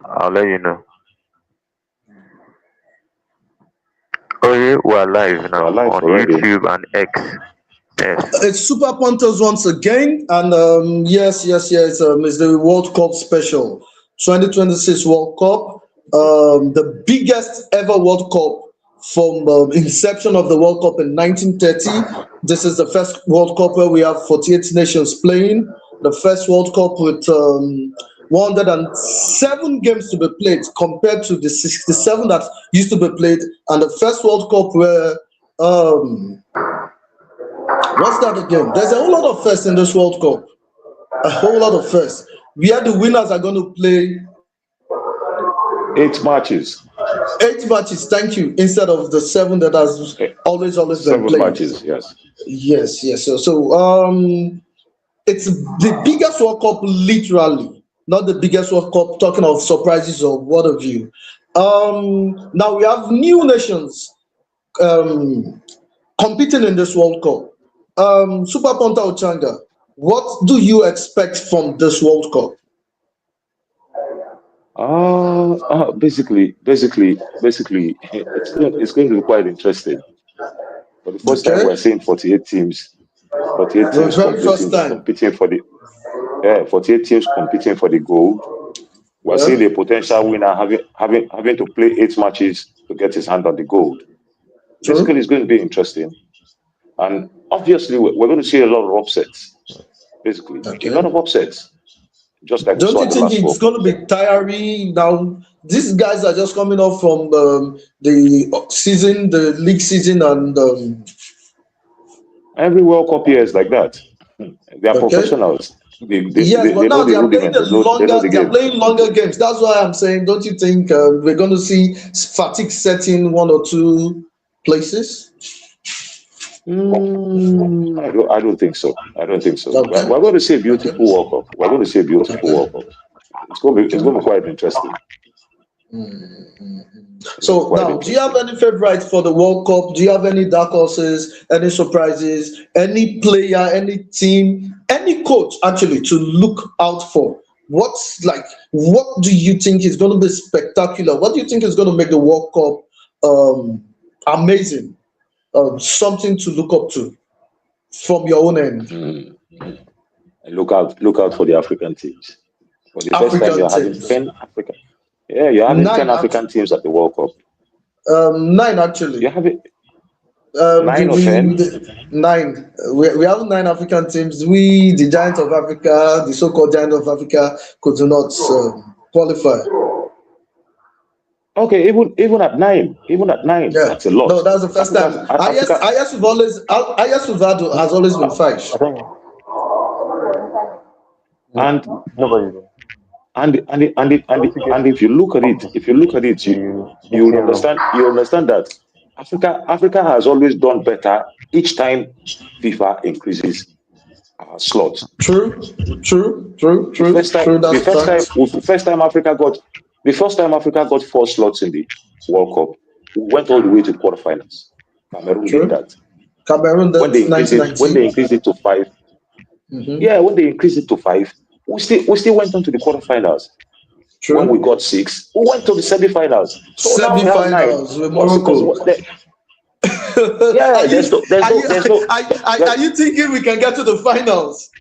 I'll let you know. Oh yeah, we're live We're now live on already. YouTube and X. Yes. It's Super Punters once again, and yes, it's the World Cup special, 2026 World Cup, the biggest ever World Cup from inception of the World Cup in 1930. This is the first World Cup where we have 48 nations playing. The first World Cup with 107 games to be played compared to the 67 that used to be played, and the first World Cup where what's that again? There's a whole lot of firsts in this World Cup. A whole lot of firsts. Where the winners are going to play 8 matches. 8 matches, thank you, instead of the seven that has Eh, always been Seven played. matches, yes. Yes. So it's the biggest World Cup, literally, not the biggest World Cup. Talking of surprises or what have you. Now we have new nations um, competing in this World Cup. Super Ponta Ochanga, what do you expect from this World Cup? Basically, it's going to be quite interesting. For the first time, Okay, we're seeing 48 teams, 48 the teams very first time. competing for the 48 teams competing for the gold. We're Yeah, seeing a potential winner having to play 8 matches to get his hand on the gold. Basically, true. it's going to be interesting, and obviously, we're going to see a lot of upsets. Basically, a lot Okay. of upsets, just like we Don't saw at you the think last it's World going Cup. to be tiring now? These guys are just coming off from the season, the league season, and Every World Cup year is like that. They are okay. professionals. Yes, but They know now the they are playing rudiment. They know the they are game. playing longer games. That's why I'm saying, don't you think we're going to see fatigue setting one or two places? I don't think so. I don't think so. Okay. We're going to see a Okay. beautiful World Cup. We're going to see a beautiful Okay. World Cup. It's going to be Okay. quite interesting. It's going to be So quite now, do you have interesting. any favorites for the World Cup? Do you have any dark horses, any surprises, any player, any team, any coach actually to look out for? What do you think is going to be spectacular? What do you think is going to make the World Cup amazing? Something to look up to from your own end. Mm. And look out for the African teams. For the first time, African you're having teams, 10 African. Yeah, you're having ten nine, African teams at the World Cup. nine You're actually. having The, nine or ten. nine. We have nine African teams. We, the Giant of Africa, the so-called Giant of Africa, could not qualify. Okay, even at nine, Yeah, that's a lot. no, that's the first Africa's time. Africa, Highest we've had has always been five. I think and nobody do. and if you look at it, The you'll mixing room. understand that Africa has always done better each time FIFA increases our slots. True, The first time, That's fact. the first time Africa got 4 slots in the World Cup, we went all the way to quarterfinals. Cameroon did True. that. Cameroon, that's When they 1919. increased it to five, Mm-hmm. yeah, when they increased it to five, we still went on to the quarterfinals. When we True. got six, we went to the semi-finals. So now we have nine. Semi-finals with Because Morocco. yeah, are you are you are there's you thinking we can get to the finals?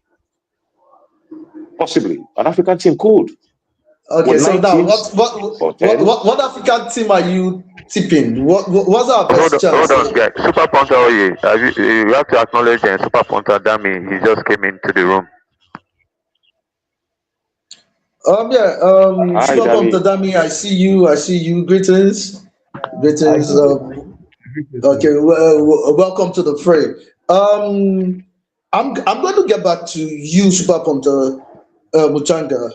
possibly an African team could Okay, with so nine now teams or ten. what African team are you tipping? What's our Hold best on, chance hold on, here? guys. Super Ponta Oye, you have to acknowledge Super Ponta Dami. He just came into the room. Yeah, Hi, Super Pump Dami. Tadami, I see you. Greetings. I Greetings. greet you. I greet you too. Okay, welcome to the fray. Um, I'm going to get back to you, Super Ponta Muchanga.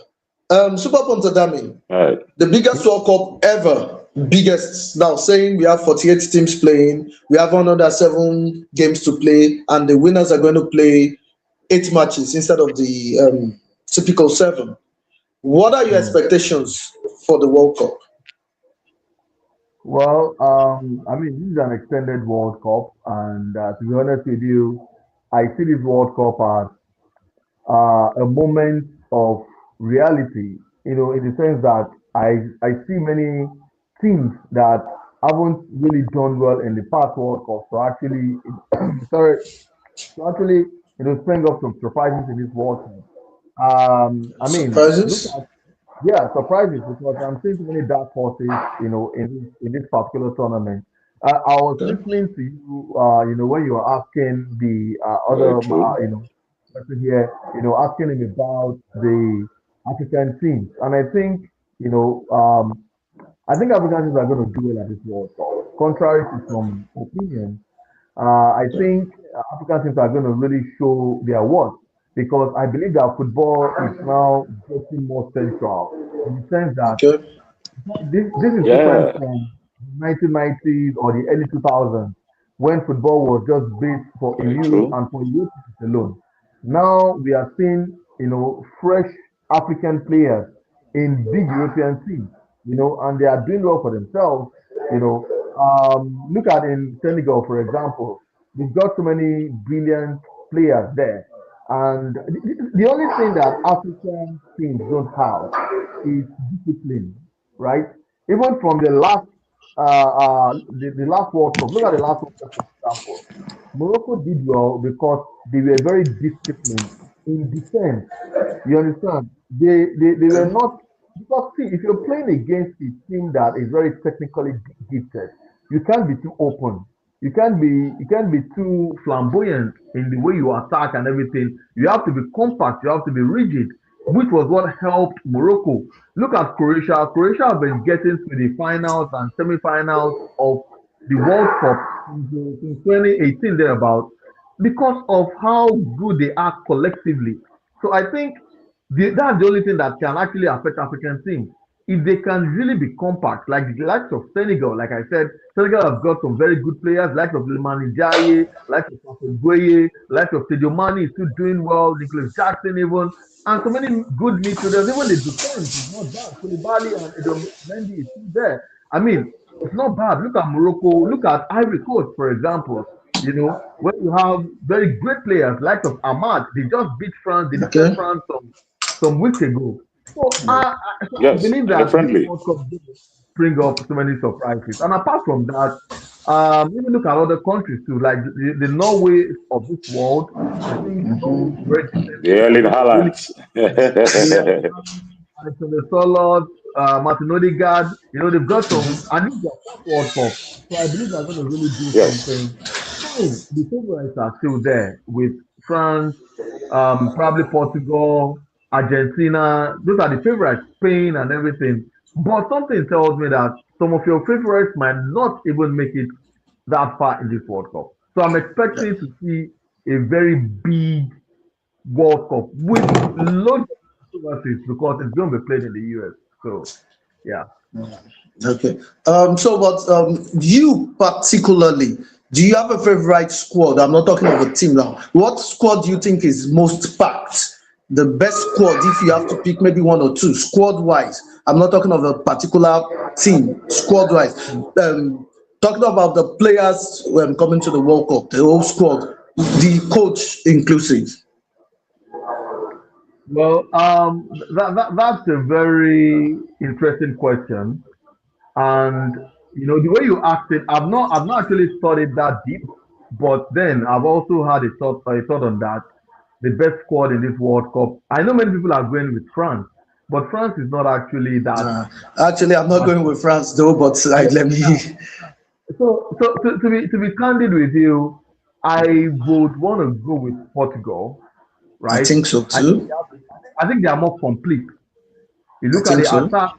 Super Ponta Dami, All right. the biggest World Cup ever. Biggest now saying we have 48 teams playing, we have another 7 games to play, and the winners are going to play 8 matches instead of the typical seven. What are your Mm. expectations for the World Cup? Well, I mean, this is an extended World Cup, and to be honest with you, I see this World Cup as a moment of reality. You know, in the sense that I see many teams that haven't really done well in the past World Cup. So actually, sorry, to actually spring up some surprises in this World Cup. I mean, look Surprises? at yeah, surprises because I'm seeing so many dark horses, in this particular tournament. I was Okay. listening to you, when you were asking the Very other, true. person here, asking him about the African teams, and I think African teams are going to do well at this World Cup. Contrary to some opinions, I Okay. think African teams are going to really show their worth because I believe that football is now getting more central in the sense that Okay. this is different Yeah, from the 1990s or the early 2000s when football was just based for in very Europe true. and for Europeans alone. Now we are seeing, fresh African players in big European teams, and they are doing well for themselves. Look at in Senegal, for example, we've got so many brilliant players there. And the only thing that African teams don't have is discipline, right? Even from the last World Cup. Look at the last World Cup, for example. Morocco did well because they were very disciplined in defense. You understand? They were Okay. not because see, if you're playing against a team that is very technically gifted, you can't be too open. You can't be too flamboyant in the way you attack and everything. You have to be compact, you have to be rigid, which was what helped Morocco. Look at Croatia. Croatia have been getting to the finals and semi-finals of the World Cup since 2018 thereabout because of how good they are collectively. So I think that's the only thing that can actually affect African teams. If they can really be compact, like the likes of Senegal, like I said, Senegal have got some very good players, like of Limani Jaye, like of Gueye, like of Sadio Mane is still doing well, Nicholas Jackson even, and so many good midfielders. Even the defense is not bad. Koulibaly and Edom Mendy is still there. I mean, it's not bad. Look at Morocco. Look at Ivory Coast, for example. When you have very great players like of Ahmad, they just beat France. They defeated Okay. France some weeks ago. So I Yes, believe and they're that this friendly. World Cup will bring up so many surprises. And apart from that, even look at other countries too, like the Norway of this world. I think Norway is very decent The team for Erling them to really, Haaland. yeah, Alexander Solos, Martin Odegaard, they've got some, and this is their first World Cup. So I believe they're going to really do Yes. something. Fine, the favorites are still there with France, probably Portugal, Argentina. Those are the favorites, Spain and everything. But something tells me that some of your favorites might not even make it that far in this World Cup. So I'm expecting to see a very big World Cup with loads of controversies because it's going to be played in the US. So, yeah. Okay. So, but you particularly, do you have a favorite squad? I'm not talking of a team now. What squad do you think is most packed? The best squad, if you have to pick maybe one or two, squad wise. I'm not talking of a particular team, squad wise. Talking about the players coming to the World Cup, the whole squad, the coach inclusive. Well, that's a very interesting question. And the way you asked it, I've not actually studied that deep, but then I've also had a thought on that. The best squad in this World Cup. I know many people are going with France, but France is not actually that Uh, Actually, I'm not bad. going with France though, but let me. So to be candid with you, I would want to go with Portugal, I right? think so I think too. they are more complete. You I look at think the so. attack,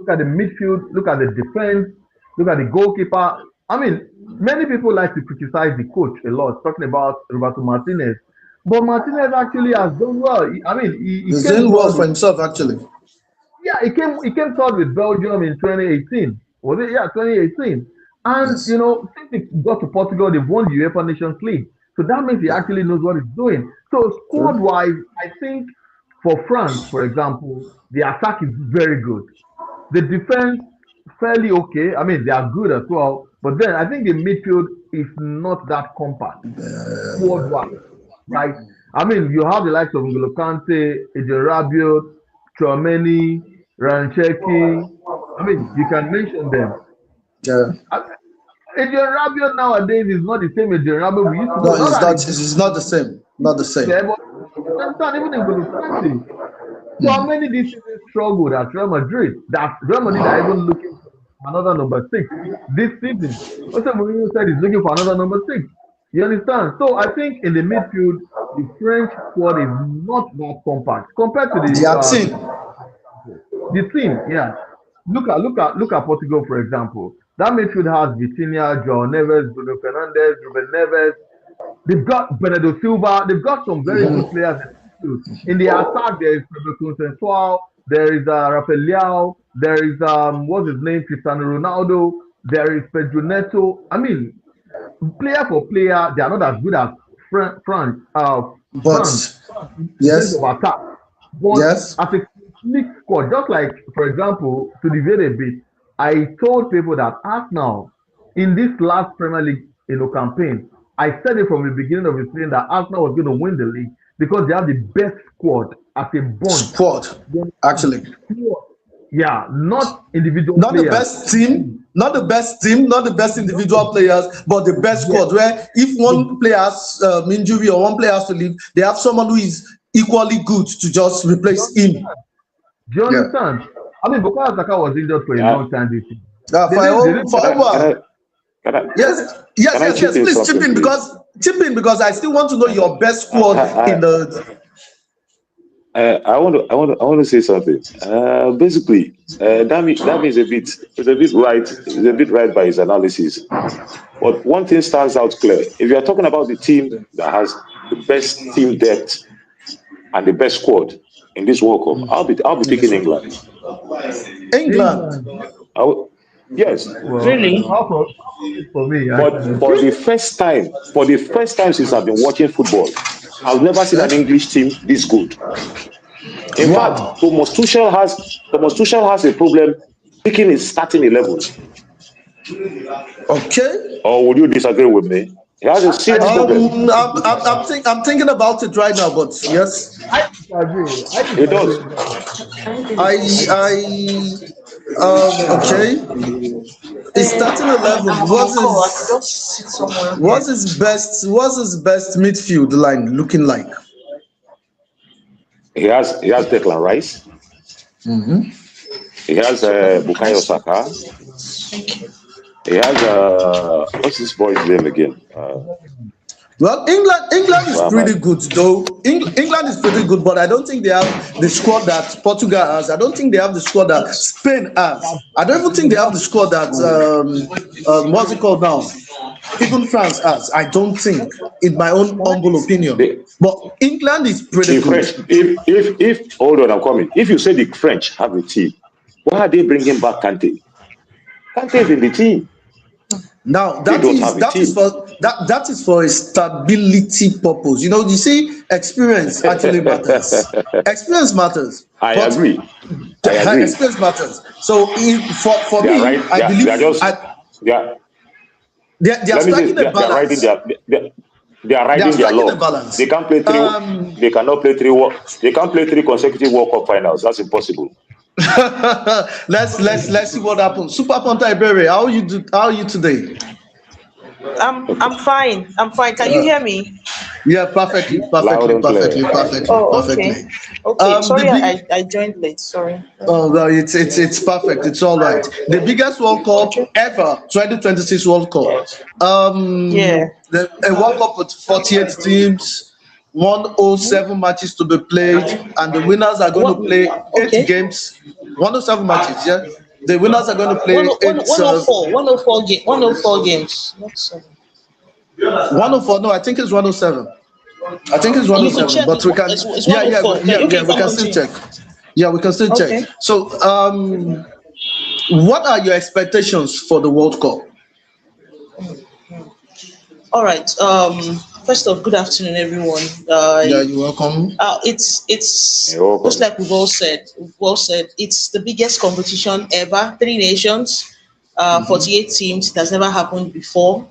look at the midfield, look at the defense, look at the goalkeeper. I mean, many people like to criticize the coach a lot, talking about Roberto Martinez. But Martinez actually has done well. I mean, he He's came doing well third for with himself, actually. yeah, he came third with Belgium in 2018. Was it? Yeah, 2018. And Yes. since he got to Portugal, they've won the UEFA Nations League. So that means he Yeah. actually knows what he's doing. So squad True. wise, I think for France, for example, the attack is very good. The defense fairly okay. I mean, they are good as well. But then I think the midfield is not that compact squad wise, right? I mean, you have the likes of N'Golo Kante, Eden Rabiot, Chouameni, Ryan Cherki. I mean, you can mention them. Yeah. Adrian Rabiot nowadays is not the same Adrian Rabiot we used to No, know. Not it's that not. it's It's not the same. Not the same. there, but you understand, even in Golo Kante. So how many this season struggled at Real Madrid? That Real Madrid are even looking for another number 6 this season. Also, Mourinho said he's looking for another number 6. You understand? So I think in the midfield, the French squad is not that compact compared to Their team. the team. Yeah, look at Portugal for example. That midfield has Vitinha, João Neves, Bruno Fernandes, Ruben Neves. They've got Bernardo Silva. They've got some very good players in the attack. There is Fabio Consensual. There is Rafael Leao. There is what's his name, Cristiano Ronaldo. There is Pedro Neto. I mean, player for player, they are not as good as France. But France in yes, terms of attack. But yes. as a complete squad, just like for example, to deviate a bit, I told people that Arsenal in this last Premier League campaign, I said it from the beginning of the season that Arsenal was going to win the league because they have the best squad as a bunch. Squad, actually. Yeah, not individual Not players. the best team, not the best team, not the best individual players, but the best squad. Where if one player has injury or one player has to leave, they have someone who is equally good to just replace him. Do you understand? I mean, Bukayo Saka was injured for a long time this season. Yes. Please chip in because I still want to know your best squad in the. I want to say something. Basically, that is a bit right by his analysis. But one thing stands out clear: if you are talking about the team that has the best team depth and the best squad in this World Cup, I'll be picking England. Yes. Well, Really? For me, But for the first time since I've been watching football, I've never seen an English team this good. In fact, Thomas Tuchel has a problem picking his starting 11. Okay. Or would you disagree with me? He has a serious problem. I'm thinking about it right now, but yes, I agree. He does. Okay. His starting 11. What's his best midfield line looking like? He has Declan Rice. Mm-hmm. He has Bukayo Saka. He has what's this boy's name again? Well, England is pretty good though. England is pretty good, but I don't think they have the squad that Portugal has. I don't think they have the squad that Spain has. I don't even think they have the squad that what's it called now? Even France has. I don't think, in my own humble opinion. But England is pretty good. French, if hold on, I'm coming. If you say the French have a team, why are they bringing back Kante? Kante is in the team. Now that is for a stability purpose. You know, you see, experience actually matters. Experience matters. I agree. Experience matters. So for me, right. I believe they are striking a balance. They are riding their luck. They can't play three. They cannot play three. They can't play 3 consecutive World Cup finals. That's impossible. let's see what happens. Super Ponta Iberi, how are you today? I'm fine. Can you hear me? Yeah, perfectly. Oh, okay. Okay. Sorry, I joined late. Sorry. Oh no, it's perfect. It's all right. The biggest World Cup ever, 2026 World Cup. A World Cup with 48 teams. 107 matches to be played, and the winners are going to play 8 games. 107 matches, yeah. The winners are going to play 104 games. Not 7. 104. No, I think it's 107. But we can. We can still check. Yeah, we can still check. So, what are your expectations for the World Cup? All right. First off, good afternoon, everyone. You're welcome. It's just like we've all said. It's the biggest competition ever. 3 nations, 48 teams. It has never happened before.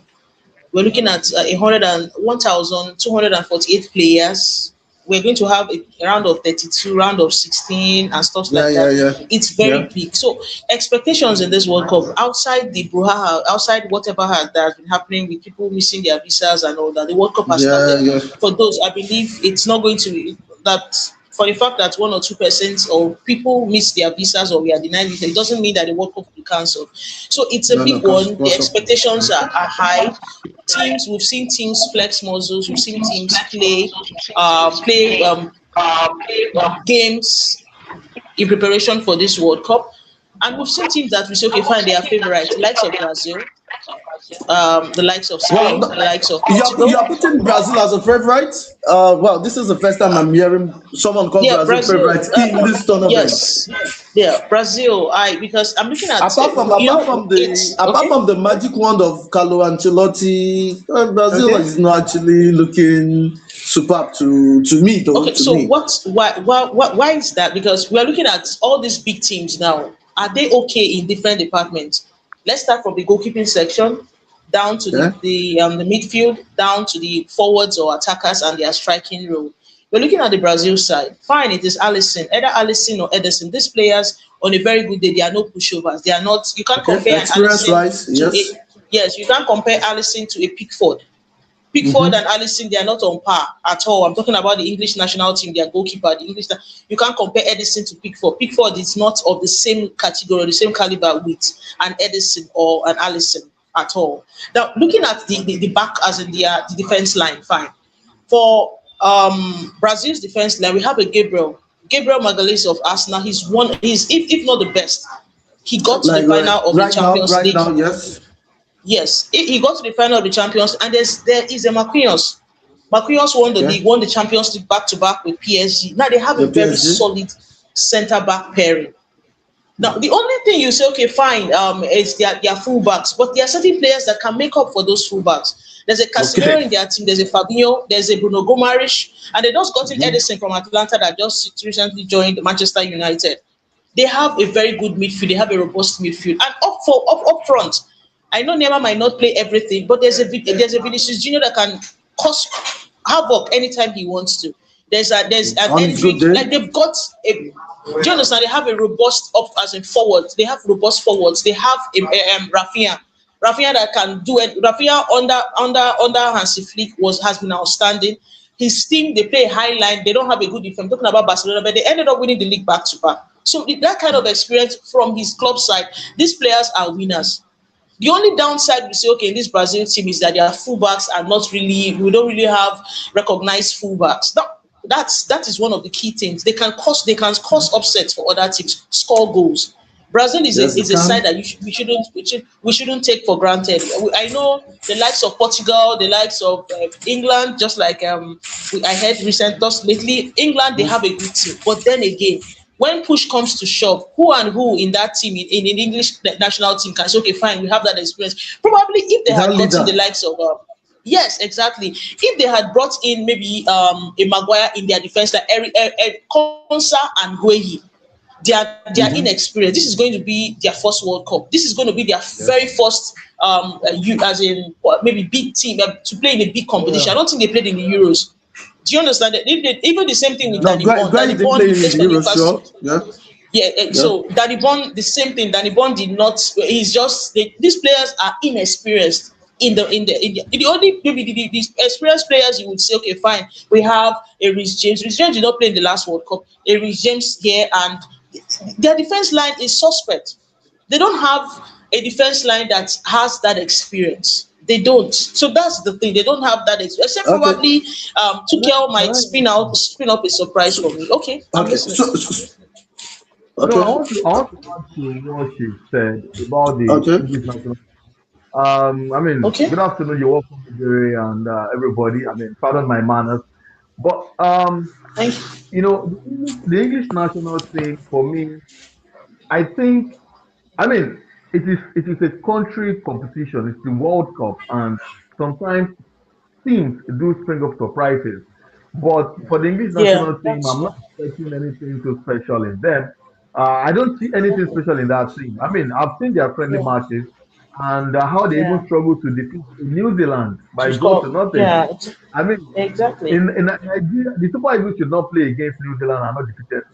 We're looking at 1,248 players we're going to have a round of 32, round of 16, and stuff Yeah, like yeah, that. yeah. It's very Yeah. big. So expectations in this World Cup, outside the brouhaha, outside whatever that has been happening with people missing their visas and all that, the World Cup has Yeah, started. yeah. For those, I believe it's not going to be that. For the fact that 1 or 2% of people miss their visas or we are denied visa, it doesn't mean that the World Cup will be cancelled. So it's a No, no, big one. The what's up? expectations are high. Teams, we've seen teams flex muscles. We've seen teams play games in preparation for this World Cup. And we've seen teams that we say, okay, fine, they are favourites, the likes of Brazil, the likes of Well, Spain, the likes of you Portugal. are putting Brazil as a favorite. Well, this is the first time I'm hearing someone call Yeah, Brazil Brazil. favorite in this tournament. Yes, yeah, Brazil. Because I'm looking at Apart from the magic wand of Carlo Ancelotti, Brazil Okay. is not actually looking superb to me though. Okay, to so me. why is that? Because we are looking at all these big teams now. Are they okay in different departments? Let's start from the goalkeeping section down to Yeah. the midfield, down to the forwards or attackers and their striking role. We're looking at the Brazil side. Fine, it is Alisson, either Alisson or Ederson. These players on a very good day, they are no pushovers. They are not. You can't Okay. compare an Experience Alisson wise, to yes. yes. You can't compare Alisson to a Pickford. Pickford and Alisson, they are not on par at all. I'm talking about the English national team, their goalkeeper. You can't compare Edison to Pickford. Pickford is not of the same category, the same caliber with an Edison or an Alisson at all. Now, looking at the back as in the defense line, fine. For Brazil's defense line, we have a Gabriel Magalhaes of Arsenal. He's if not the best. He got to the final of the Champions League. Right now, yes. Yes, he got to the final of the Champions, and there is a Marquinhos. Marquinhos won the league, won the Champions League back to back with PSG. Now they have a very solid centre back pairing. Now the only thing you say, okay, fine, is their fullbacks, but there are certain players that can make up for those fullbacks. There's a Casemiro in their team, there's a Fabinho, there's a Bruno Gomes, and they just got in Edison from Atlanta that just recently joined Manchester United. They have a very good midfield. They have a robust midfield, and up front. I know Neymar might not play everything, but there's a Vinicius Junior that can cause havoc anytime he wants to. There's an Endrick, like they've got a. Do you understand? They have a robust as in forwards. They have robust forwards. They have Rafinha that can do it. Rafinha under Hansi Flick has been outstanding. His team, they play high line. They don't have a good defense. I'm talking about Barcelona, but they ended up winning the league back to back. So that kind of experience from his club side, these players are winners. The only downside we say, okay, in this Brazil team is that their fullbacks are not really, we don't really have recognized fullbacks. That is one of the key things. They can cause upsets for other teams, score goals. Brazil is a side that we shouldn't take for granted. I know the likes of Portugal, the likes of England, just like I heard lately, England, they have a good team. But then again, when push comes to shove, who in that team, in the English national team can say, okay, fine, we have that experience. Probably if they had gotten the likes of, yes, exactly. If they had brought in maybe a Maguire in their defense, like Konsa and Guehi, they are inexperienced. This is going to be their first World Cup. This is going to be their very first, as in maybe big team to play in a big competition. I don't think they played in the Euros. Do you understand that? Even the same thing with Danny Bond. Danny Bond so Danny Bond, the same thing. Danny Bond did not. He's just these players are inexperienced. The only maybe these experienced players you would say, okay, fine. We have a Reece James. Reece James did not play in the last World Cup. A Reece James here, and their defense line is suspect. They don't have a defense line that has that experience. They don't. So that's the thing. They don't have that experience. Except probably Tuchel might spin up a surprise for me. Okay, I'm listening. No, I want to add to what she said about the English national. I mean, good afternoon. You're welcome, Jerry, and everybody. I mean, pardon my manners, but you know, the English national thing for me, I think, I mean, it is a country competition. It's the World Cup, and sometimes teams do spring up surprises. But for the English national team, I'm not expecting anything too special in them. I don't see anything special in that team. I mean, I've seen their friendly matches, and how they Yeah. even struggled to defeat New Zealand To by goal to score. nothing. Yeah. I mean, Exactly. in Nigeria, the Super Eagles should not play against New Zealand and not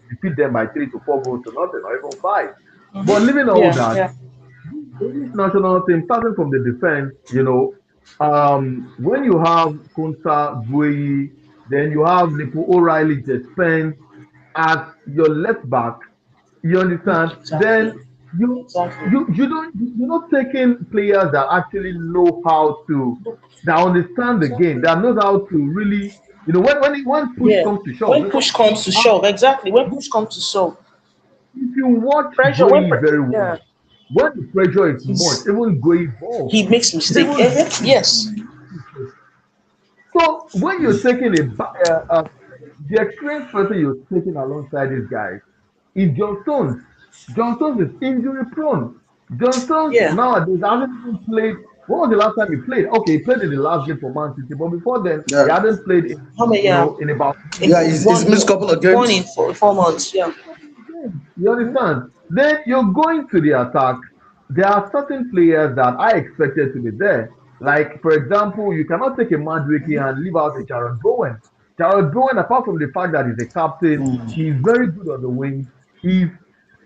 defeat them by 3 to 4 goals to nothing or even 5. But leaving all Yeah. that, Yeah. the English national team, starting from the defense, when you have Kunta, Gueye, then you have Nico O'Reilly, Jespen as your left back, you understand? Exactly. Then you Exactly. you're not taking players that actually know how to that understand the game, that knows how to really, when push Yeah. comes to shove, When because push comes to shove, exactly. When push comes to shove, if you watch pressure. Gueye very well, Yeah, when the pressure is much, he's even Gueye balls. he makes mistake. Even Yes. so, when you're taking the experienced person you're taking alongside these guys is John Stones. John Stones is injury prone. John Stones Yeah. nowadays hasn't even played. When was the last time he played? Okay, he played in the last game for Man City, but before then, he Yeah, hadn't played How many? Yeah. in about yeah. He's missed a couple of One games. in 4 months. Yeah. You understand? Then you're going to the attack. There are certain players that I expected to be there. Like, for example, you cannot take a Madwiki and leave out a Jared Bowen. Jared Bowen, apart from the fact that he's a captain, he's very good on the wing. He's,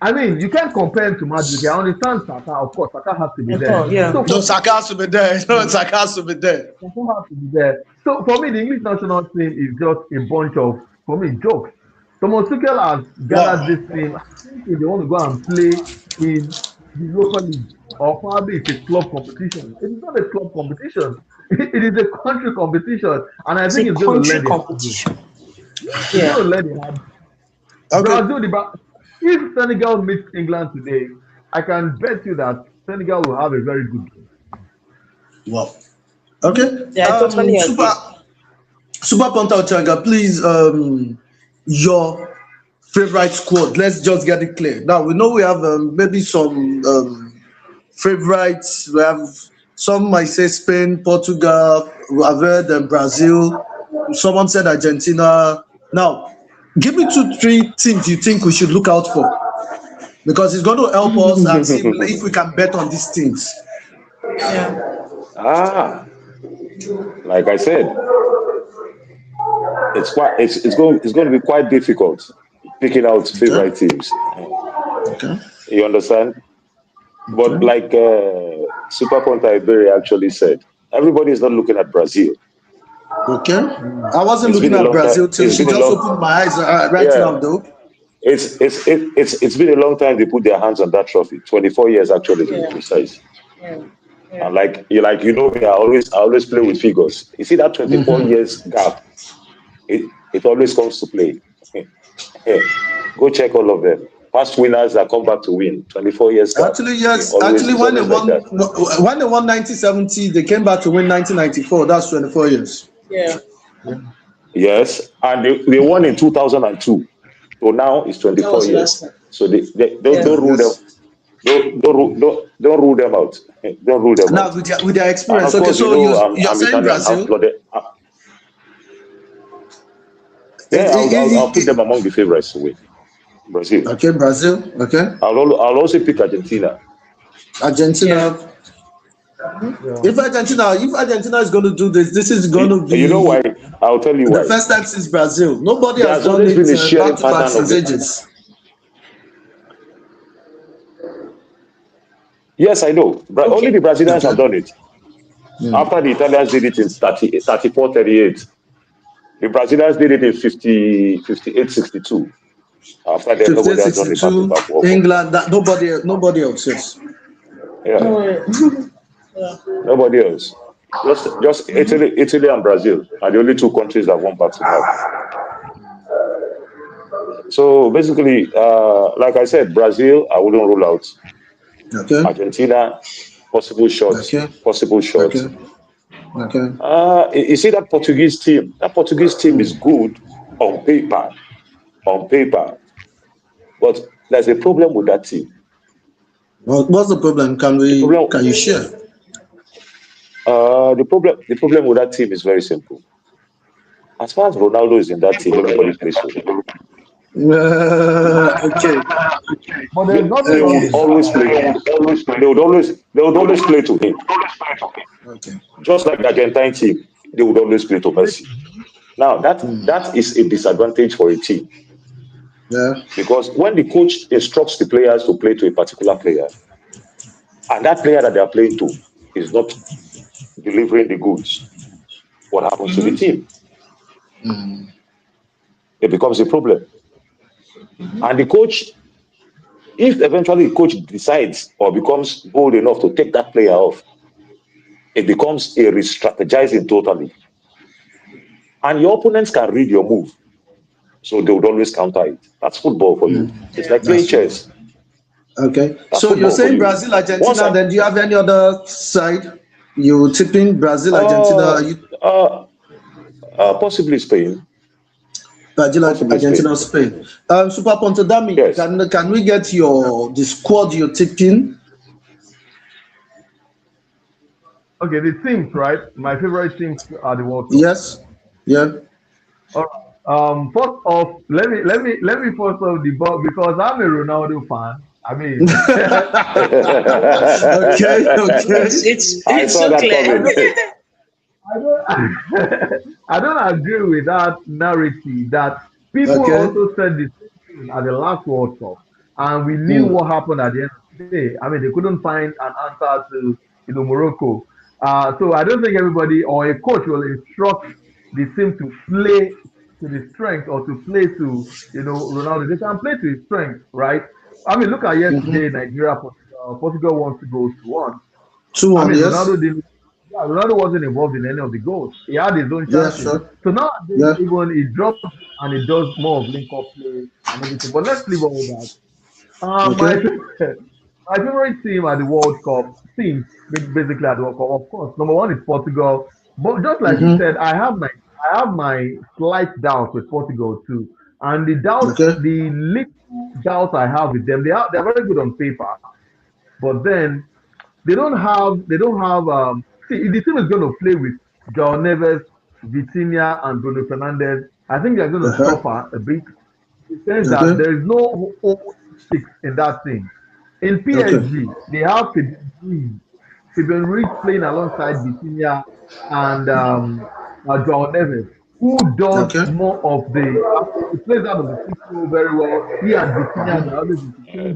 I mean, you can't compare him to Madwiki. I understand Saka, of course, Saka has to be I there. thought, yeah. So No, for Saka has to be there. No, Saka has to be there. Saka has to be there. So for me, the English national team is just a bunch of, for me, jokes. Thomas Tuchel has gathered Wow. this team. I think if they want to go and play in the local league, or probably it's a club competition. It is not a club competition. It is a country competition, and I It's think a it's going to country learn the hard way. competition. It's Yeah. going to learn the hard way. Okay. Brazil, if Senegal meets England today, I can bet you that Senegal will have a very good game. Wow. Okay. Yeah, I totally agree. Super Ponta Ochanga, please, your favorite squad. Let's just get it clear. Now we know we have maybe some favorites. We have some might say Spain, Portugal. I've heard Brazil. Someone said Argentina. Now, give me 2, 3 teams you think we should look out for, because it's going to help us and see if we can bet on these teams. Yeah. Like I said, it's going to be quite difficult picking out favorite teams. Okay. You understand? But Okay. like Super Ponta Iberi actually said, everybody is not looking at Brazil. Okay. I wasn't It's looking been a at long Brazil time. till It's she been a just long, opened my eyes right yeah. now, though. It's been a long time they put their hands on that trophy. 24 years actually, to be Yeah. precise. Yeah. Yeah. And like you know me, I always play with figures. You see that 24 years gap, it always comes to play. Go check all of them. Past winners that come back to win. 24 years gap. Actually, yes. Always, Actually, it's when they always like won, that. when they won 1970, they came back to win 1994. That's 24 years. Yeah. Yes, and they won in 2002. So now it's That 24 was last years. time. So they Yeah. don't rule them. Yes. Don't rule them out. Don't rule them Now, out. with their And experience, of okay. course, So you're I'm saying Italian. I'm Brazil? flooded. It- Yeah, I'll it- put it- them among the favorites to win. Brazil. okay, Brazil. Okay, I'll also pick Argentina. Argentina. Yeah. If Argentina is going to do this is going to be You know why? I'll tell you the why. first time since Brazil. Nobody There has has done always it been a sharing back to back pattern of since it. ages. Yes, I know. But only the Brazilians have done it. After the Italians did it in 34, 38. The Brazilians did it in 50, 58, 62. After that, 58, nobody has done it back to 62, back. England. Nobody else. Yes. Yeah, Yeah. nobody else. Just Italy and Brazil are the only 2 countries that won back to back. So basically, like I said, Brazil, I wouldn't rule out. Okay. Argentina, possible shots. Okay. Possible shots. Okay. You see that Portuguese team? That Portuguese team is good on paper. But there's a problem with that team. What's the problem? Can you share? The problem with that team is very simple. As far as Ronaldo is in that team, everybody plays for him. Okay. But there's nothing They wrong would with that. always play. They would always play to him. Okay. Just like the Argentine team, they would always play to Messi. Now that is a disadvantage for a team Yeah. because when the coach instructs the players to play to a particular player, and that player that they are playing to is not delivering the goods, what happens to the team? It becomes a problem. And the coach, if eventually the coach decides or becomes bold enough to take that player off, it becomes a re-strategizing totally. And your opponents can read your move. So they would always counter it. That's football for you. It's like playing That's true. chess. Okay. That's So you're football for saying you. Brazil, Once Argentina, I, then do you have any other side? You tipping Brazil, Argentina, possibly Spain. Brazil, Possibly Argentina, Spain. Spain. Super Pontodami, Yes. can we get the squad you're tipping? Okay, the teams, right? My favorite teams are the World Cup. Yes. Yeah. All right. First off, let me first off the ball because I'm a Ronaldo fan. I mean, Okay. Okay. I It's saw so that clear. coming. I don't I don't agree with that narrative that people Okay. also said the same thing at the last World Cup, and we knew what happened at the end of the day. I mean, they couldn't find an answer to Morocco. So I don't think everybody or a coach will instruct the team to play to the strength or to play to Ronaldo. They can play to his strength, right? I mean, look at yesterday, Nigeria, Portugal wants to go 2-1. I 2-1, mean, yes. Ronaldo wasn't involved in any of the goals. He had his own Yeah, chances. sure. So nowadays, Yeah. even he drops and he does more of link-up play and everything. But let's leave all that. My Okay. favorite, my favorite team at the World Cup, basically at the World Cup, of course, number one is Portugal. But just like you said, I have my slight doubts with Portugal too. And Okay. the little doubts I have with them, they're very good on paper. But then they don't have see if the team is going to play with João Neves, Vitinha and Bruno Fernandes. I think they're going to Uh-huh. suffer a bit in the sense that Okay. there is no six in that team. In Okay. PSG, they have Fabian Ruiz playing alongside Vitinha and João Neves, who does Okay. more of he plays out of the six role very well. He and Vitinha, they always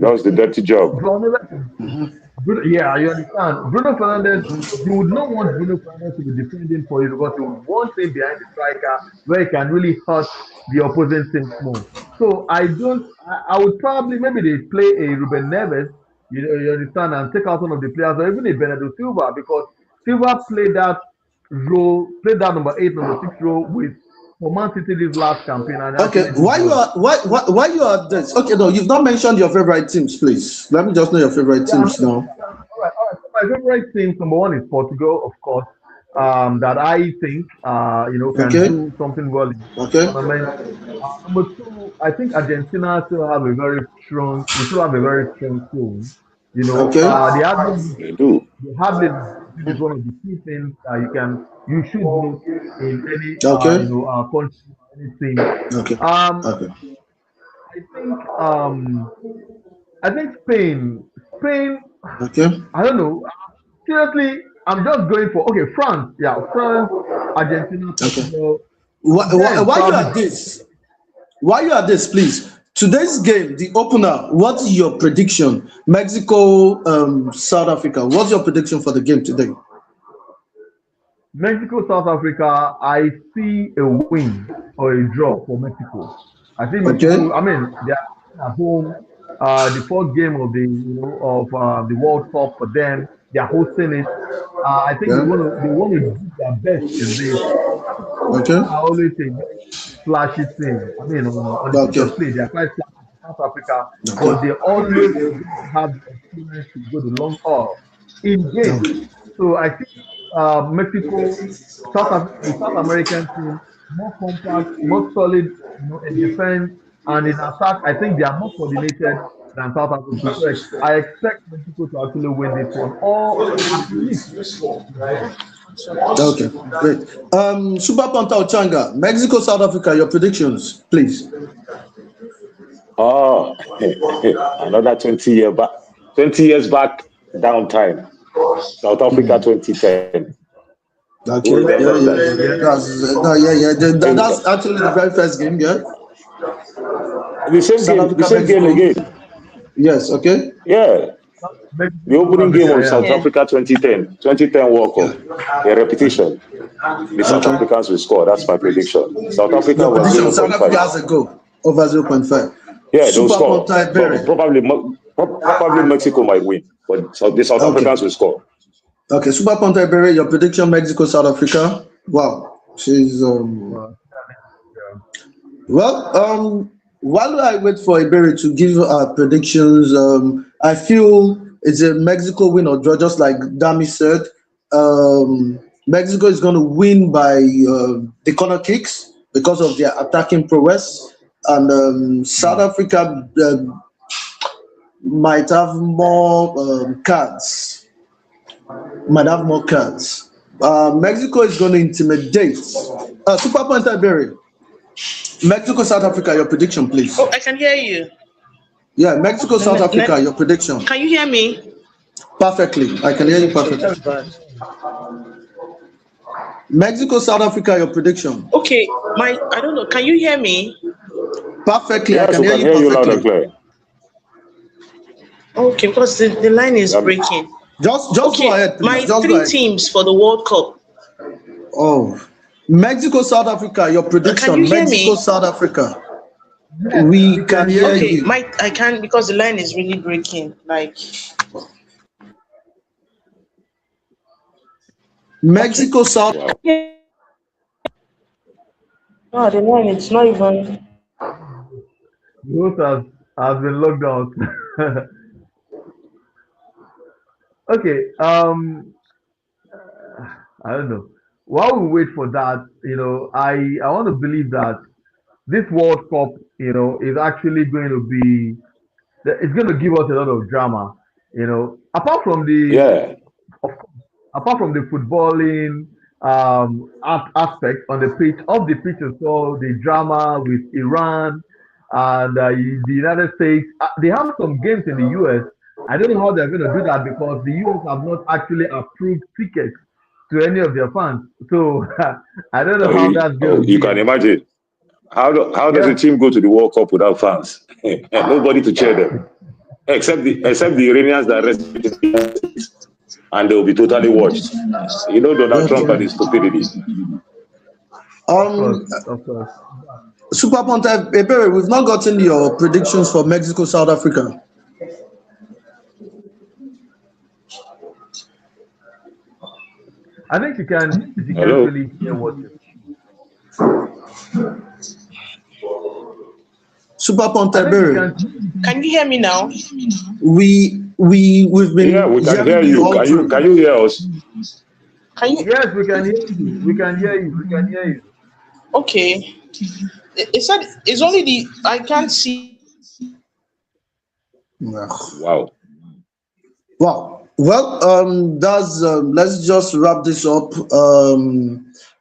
That was the dirty job. João Neves yeah, you understand. Bruno Fernandes, you would not want Bruno Fernandes to be defending for you because you would want him behind the striker where he can really hurt the opposing team more. So I would probably, maybe they play a Ruben Neves, you understand, and take out one of the players, or even a Bernardo Silva, because Silva played that number 8, number 6 role for Man City this last campaign. And Okay. Why you are this? Okay, no, you've not mentioned your favorite teams, please. Let me just know your favorite teams now. All right. So my favorite team, number one, is Portugal, of course. That I think can Okay. do something well in the Okay. tournament. Number two, I think Argentina still have a very strong. We still have a very strong team. Okay. They do. the hardly is one of the key things that you should do in any Okay. country or anything. Okay. Um, Okay. I think Spain. Okay. I don't know. Seriously, I'm just going for France. Yeah, France, Argentina, Okay. Portugal. Why Then you probably at this? Why you at this, please? Today's game, the opener. What's your prediction? Mexico, South Africa. What's your prediction for the game today? Mexico, South Africa. I see a win or a draw for Mexico. I think Okay. Mexico. I mean, they are at home. The fourth game of the World Cup for them. They are hosting it. I think Yeah. they want to do their best in this. Okay. I always say flashy thing. I mean, on the pitch Okay. of play, they are quite flashy in South Africa, but Okay. they always have the experience to go the long haul in games. Okay. So I think Mexico, the South American team, more compact, more solid, in defense and in attack. I think they are more coordinated than South Africa. So I expect Mexico to actually win this one, or at least draw. Okay. Great. Super Panta Ochanga, Mexico, South Africa. Your predictions, please. Oh, another 20 years back down time. South Africa 2010. Okay, Who remembers that? That's actually the very first game, yeah. The same South game, Africa, the same game Mexico. again. Yes, okay. Yeah. The opening game of South Africa 2010 World Cup, a repetition. The South Africans will score. That's my prediction. South Africa Your was prediction, South Africa 0.5. has a goal over 0.5. Yeah, they'll Super score. Ponta Berry. Probably Mexico might win, but the South Africans will score. Okay, Super Ponta Berry, your prediction, Mexico, South Africa. Wow. She's while I wait for Iberi to give our predictions, I feel it's a Mexico win or draw, just like Dami said. Mexico is going to win by the corner kicks because of their attacking prowess, and South Africa might have more cards. Mexico is going to intimidate. Super Ponta Berry. Mexico, South Africa, your prediction, please. Oh, I can hear you. Yeah, Mexico, South Africa, your prediction. Can you hear me? Perfectly. I can hear you perfectly. Mexico, South Africa, your prediction. Okay, I don't know. Can you hear me? Perfectly. Yes, I can hear you loud and perfectly. clear. Okay, because the line is breaking. Just Okay, go ahead, please. my Just go three ahead. teams for the World Cup. Oh, Mexico, South Africa, your prediction. Can you hear Mexico, me? South Africa. We can hear Okay, you. I can't because the line is really breaking. Like, Mexico, South. yeah. No, the line it's not even. Both has been locked out. Okay. I don't know. While we wait for that, I want to believe that this World Cup, is actually going to be, it's going to give us a lot of drama. Apart from Yeah. apart from the footballing aspect on the pitch, off the pitch as well, the drama with Iran and the United States. They have some games in the US. I don't know how they're going to do that because the US have not actually approved tickets to any of their fans. So I don't know how that's going to be. You can imagine. How does a team go to the World Cup without fans? Nobody to cheer them, except the Iranians that rest, and they will be totally watched. Donald Trump and his stupidity. Of course. Super Ponta Berry, we've not gotten your predictions for Mexico, South Africa. I think you can Hello? really hear what you Super Ponta Berry, Can you hear me now? we've been Yeah, we can hear hearing you. all through. Can you hear us? Can you? Yes, we can hear you. We can hear you. We can hear you. Okay. It said it's only I can't see. Wow. Wow. Well, let's just wrap this up.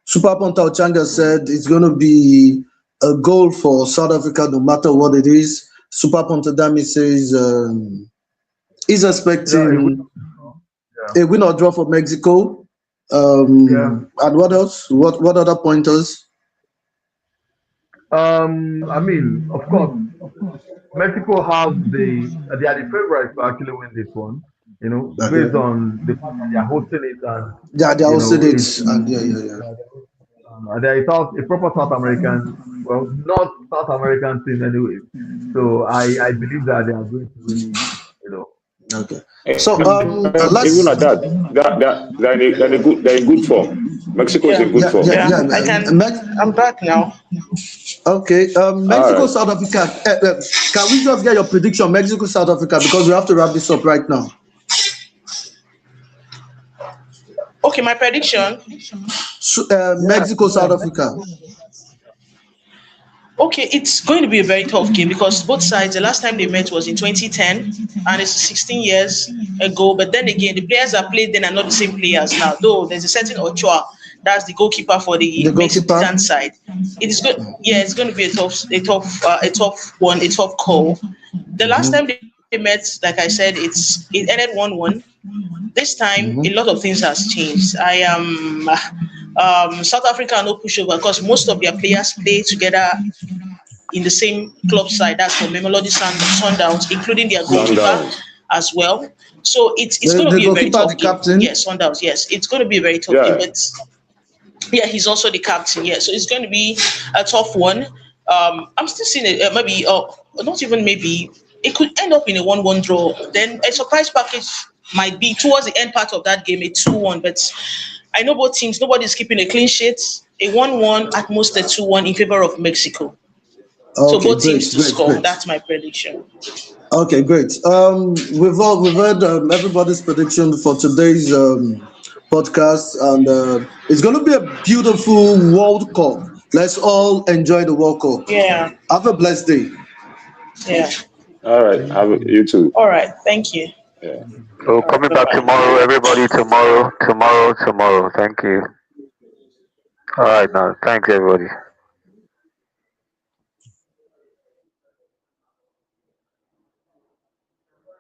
Super Ponta Ochanga said it's going to be a goal for South Africa no matter what it is. Super Ponta Dami says he's expecting a win or draw for Mexico. And what else? What other pointers? I mean, of course, Mexico they are the favorites to actually win this one. Based on the fact that they are hosting it and They're also it. And yeah. There is a proper South American, well, not South American team anyway. So I believe that they are going to win. Okay. So let's even at that, they're in good form. Mexico is in good form. I'm back now. Okay. Mexico, South Africa. Can we just get your prediction, Mexico, South Africa, because we have to wrap this up right now. Okay, my prediction. Mexico, South Africa. Okay, it's going to be a very tough game because both sides, the last time they met was in 2010, and it's 16 years ago. But then again, the players that played then are not the same players now, though there's a certain Ochoa That's the goalkeeper for the The goalkeeper? Mexican side. It is good. Yeah, it's going to be a tough call. The last time they met, like I said, it ended 1-1. This time, a lot of things has changed. I am South Africa no pushover because most of their players play together in the same club side. That's for Mamelodi Sundowns, including their goalkeeper Sundowns. as well. So it's The- going to the be a very goalkeeper, tough the game. captain? Yes, Sundowns. Yes, it's going to be a very tough Yeah. game. But yeah, he's also the captain. Yeah, so it's going to be a tough one. I'm still seeing it. Maybe, not even maybe. It could end up in a 1-1 draw. Then a surprise package might be towards the end part of that game, a 2-1. But I know both teams. Nobody's keeping a clean sheet. A 1-1, at most a 2-1 in favor of Mexico. So Okay, both teams to great, score. great. That's my prediction. Okay, great. We've heard everybody's prediction for today's podcast, and it's going to be a beautiful World Cup. Let's all enjoy the World Cup. Yeah. Have a blessed day. Yeah. All right. You too. All right. Thank you. Yeah. So coming back tomorrow, everybody. Tomorrow. Thank you. All right, now. Thanks, everybody.